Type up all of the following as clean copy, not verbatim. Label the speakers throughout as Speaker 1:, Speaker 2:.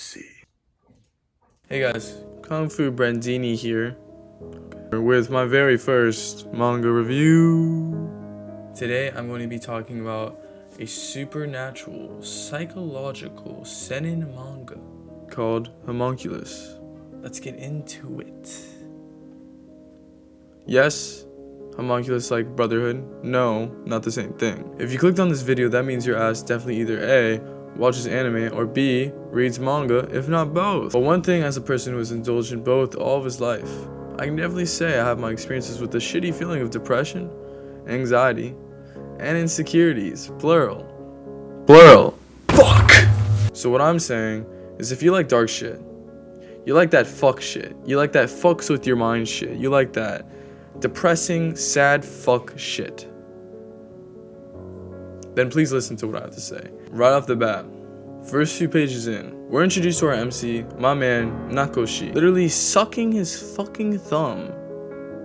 Speaker 1: see. Hey guys, Kung Fu Brandini here with my very first manga review. Today I'm going to be talking about a supernatural, psychological seinen manga called Homonculus. Let's get into it. Yes, homunculus like brotherhood? No, not the same thing. If you clicked on this video, that means your ass definitely either A, watches anime, or B, reads manga, if not both. But one thing, as a person who has indulged in both all of his life, I can definitely say I have my experiences with the shitty feeling of depression, anxiety, and insecurities. Plural. Fuck! So what I'm saying is, if you like dark shit, you like that fuck shit, you like that fucks with your mind shit, you like that depressing, sad fuck shit, then please listen to what I have to say. Right off the bat, first few pages in, we're introduced to our MC, my man, Nakoshi, literally sucking his fucking thumb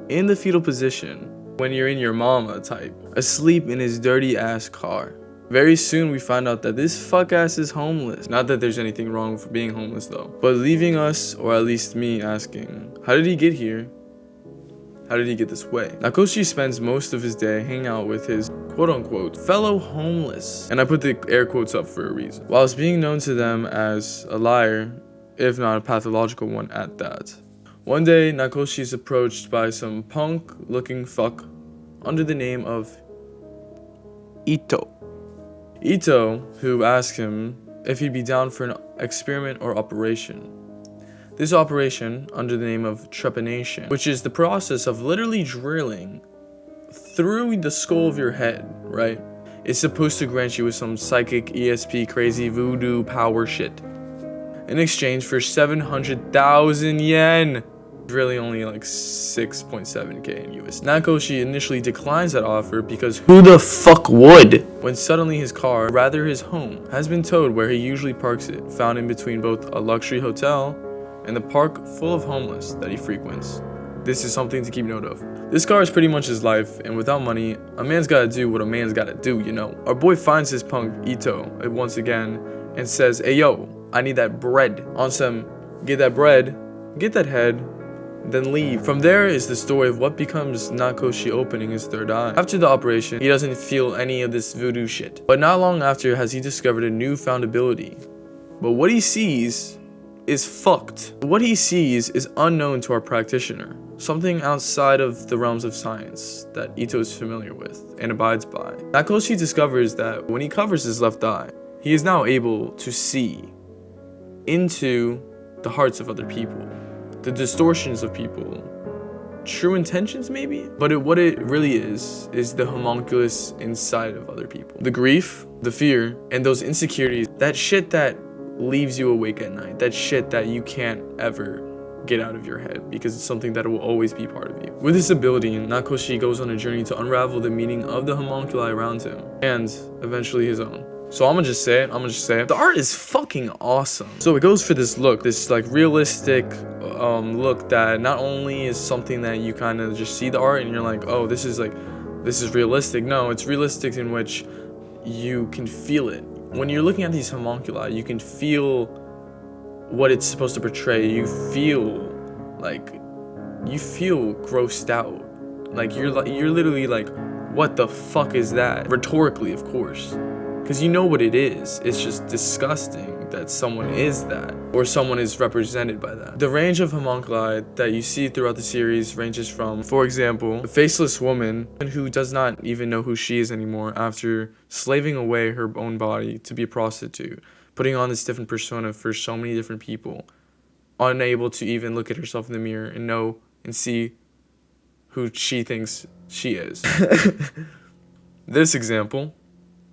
Speaker 1: in the fetal position when you're in your mama type, asleep in his dirty ass car. Very soon we find out that this fuck ass is homeless. Not that there's anything wrong with being homeless though, but leaving us, or at least me, asking, how did he get here? How did he get this way? Nakoshi spends most of his day hanging out with his quote-unquote fellow homeless, and I put the air quotes up for a reason, whilst being known to them as a liar, if not a pathological one at that. One day, Nakoshi is approached by some punk-looking fuck under the name of Ito. Ito, who asks him if he'd be down for an experiment or operation. This operation, under the name of trepanation, which is the process of literally drilling through the skull of your head, right? It's supposed to grant you with some psychic ESP crazy voodoo power shit in exchange for 700,000 yen. Really only like 6.7k in US. Nakoshi initially declines that offer because who the fuck would? When suddenly his car, or rather his home, has been towed where he usually parks it, found in between both a luxury hotel and the park full of homeless that he frequents. This is something to keep note of. This car is pretty much his life, and without money, a man's gotta do what a man's gotta do, you know. Our boy finds his punk, Ito, once again, and says, hey yo, I need that bread. On some, get that bread, get that head, then leave. From there is the story of what becomes Nakoshi opening his third eye. After the operation, he doesn't feel any of this voodoo shit. But not long after has he discovered a newfound ability. But what he sees is fucked. What he sees is unknown to our practitioner, something outside of the realms of science that Ito is familiar with and abides by. Nakoshi discovers that when he covers his left eye, he is now able to see into the hearts of other people, the distortions of people, true intentions maybe, but what it really is the homunculus inside of other people. The grief, the fear, and those insecurities, that shit that leaves you awake at night, that shit that you can't ever get out of your head because it's something that will always be part of you. With this ability, Nakoshi goes on a journey to unravel the meaning of the homunculi around him and eventually his own. So I'm gonna just say it. The art is fucking awesome. So it goes for this look, this like realistic look that not only is something that you kind of just see the art and you're like, oh, this is realistic. No, it's realistic in which you can feel it. When you're looking at these homunculi, you can feel what it's supposed to portray. You feel grossed out. Like you're literally like, what the fuck is that? Rhetorically, of course, because you know what it is. It's just disgusting that someone is that, or someone is represented by that. The range of homunculi that you see throughout the series ranges from, for example, a faceless woman who does not even know who she is anymore after slaving away her own body to be a prostitute, putting on this different persona for so many different people, unable to even look at herself in the mirror and know and see who she thinks she is. This example,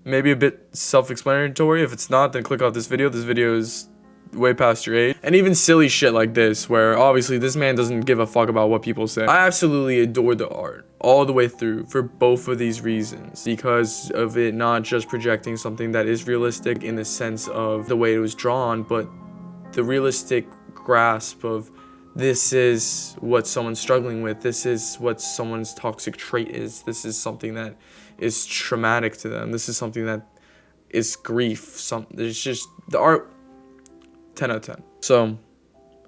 Speaker 1: maybe a bit self-explanatory. If it's not, then click off this video. This video is way past your age. And even silly shit like this, where obviously this man doesn't give a fuck about what people say. I absolutely adore the art all the way through for both of these reasons, because of it not just projecting something that is realistic in the sense of the way it was drawn, but the realistic grasp of this is what someone's struggling with, this is what someone's toxic trait is, this is something that is traumatic to them, this is something that is grief. It's just the art 10 out of 10. So,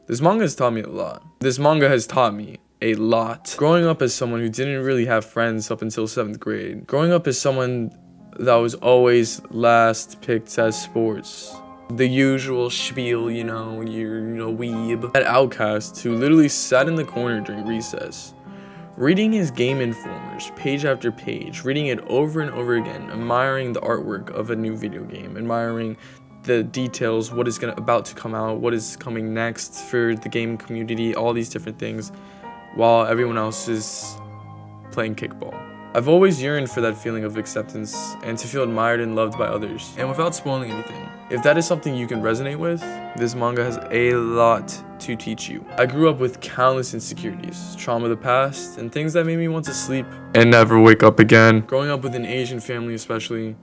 Speaker 1: this manga has taught me a lot. This manga has taught me a lot. Growing up as someone who didn't really have friends up until 7th grade. Growing up as someone that was always last picked as sports. The usual spiel, you know, you're weeb. That outcast who literally sat in the corner during recess, reading his Game Informers page after page, reading it over and over again, admiring the artwork of a new video game, admiring the details, what is about to come out, what is coming next for the game community, all these different things, while everyone else is playing kickball. I've always yearned for that feeling of acceptance and to feel admired and loved by others. And without spoiling anything, if that is something you can resonate with, this manga has a lot to teach you. I grew up with countless insecurities, trauma of the past, and things that made me want to sleep and never wake up again. Growing up with an Asian family especially,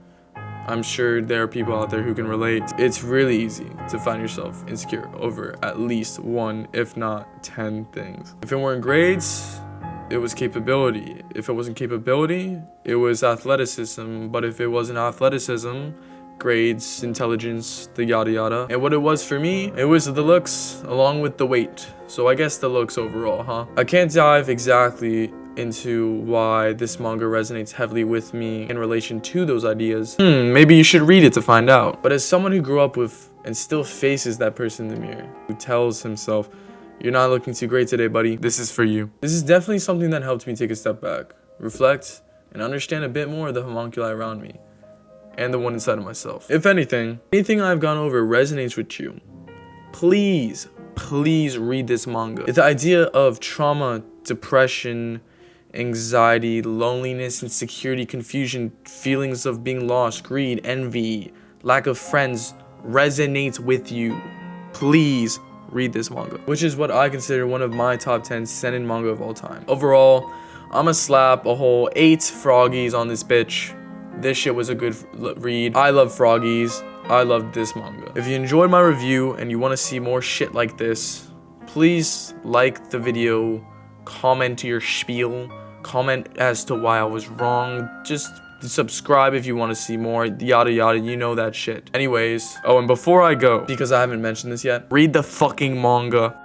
Speaker 1: I'm sure there are people out there who can relate. It's really easy to find yourself insecure over at least 1, if not 10 things. If it weren't grades, it was capability. If it wasn't capability, it was athleticism. But if it wasn't athleticism, grades, intelligence, the yada yada. And what it was for me, it was the looks along with the weight. So I guess the looks overall, huh? I can't dive exactly into why this manga resonates heavily with me in relation to those ideas. Maybe you should read it to find out. But as someone who grew up with and still faces that person in the mirror, who tells himself, "You're not looking too great today, buddy. This is for you." This is definitely something that helped me take a step back, reflect, and understand a bit more of the homunculi around me and the one inside of myself. If anything I've gone over resonates with you, please read this manga. The idea of trauma, depression, anxiety, loneliness, insecurity, confusion, feelings of being lost, greed, envy, lack of friends resonates with you, please read this manga, which is what I consider one of my top 10 seinen manga of all time. Overall, I'ma slap a whole 8 Froggies on this bitch. This shit was a good read. I love Froggies. I love this manga. If you enjoyed my review and you want to see more shit like this, please like the video, comment your spiel, comment as to why I was wrong, just subscribe if you want to see more, yada yada, you know that shit. Anyways, oh, and before I go, because I haven't mentioned this yet, read the fucking manga.